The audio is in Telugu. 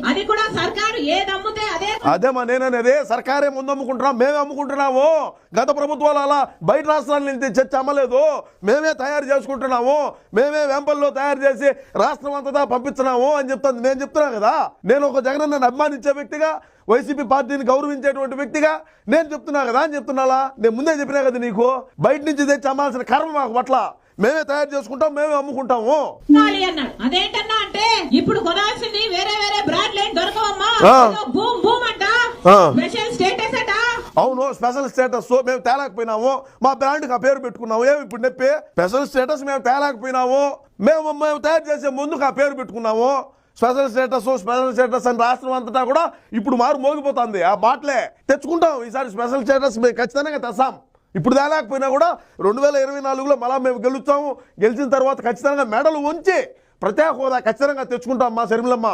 అది కూడా సర్కారు ఏది అమ్ముతే అదేమా నేననేది సర్కారే ముందు అమ్ముకుంటున్నాం, మేమే అమ్ముకుంటున్నాము. గత ప్రభుత్వాలు అలా బయట రాష్ట్రాల నుంచి చర్చ అమ్మలేదు, మేమే తయారు చేసుకుంటున్నాము, మేమే వెంపల్లో తయారు చేసి రాష్ట్రం అంతటా పంపించినాము అని చెప్తాను. నేను చెప్తున్నా కదా, నేను ఒక జగనన్నని అభిమానించే వ్యక్తిగా, వైసీపీ పార్టీని గౌరవించేటువంటి వ్యక్తిగా నేను చెప్తున్నా కదా అని చెప్తున్నాలా. నేను ముందే చెప్పినా కదా నీకు, బయట నుంచి తెచ్చి అమ్మాల్సిన కర్మ మాకు పట్ల, మేమే తయారు చేసుకుంటాం, మేమే అమ్ముకుంటాము. అదేంటన్నా అంటే ఇప్పుడు కొనాల్సింది వేరే వేరే బ్రాండ్ లైన్ దొరకవమ్మా, బూమ్ బూమ్ అంట, స్పెషల్ స్టేటస్ అట. అవును, స్పెషల్ స్టేటస్ మేము తేలేకపోయినాము, మా బ్రాండ్కి ఆ పేరు పెట్టుకున్నాము. ఏమి ఇప్పుడు నొప్పి? స్పెషల్ స్టేటస్ మేము తేలేకపోయినాము, మేము తయారు చేసే ముందుకు ఆ పేరు పెట్టుకున్నాము. స్పెషల్ స్టేటస్ అని రాష్ట్రం అంతటా కూడా ఇప్పుడు మారు మోగిపోతుంది. ఆ బాట్లే తెచ్చుకుంటాం. ఈసారి స్పెషల్ స్టేటస్ మేము ఖచ్చితంగా తెస్తాం. ఇప్పుడు తేలేకపోయినా కూడా 2024లో మళ్ళా మేము గెలుస్తాము. గెలిచిన తర్వాత ఖచ్చితంగా మెడలు ఉంచి ప్రత్యేక హోదా ఖచ్చితంగా తెచ్చుకుంటాం మా శర్మిలమ్మ.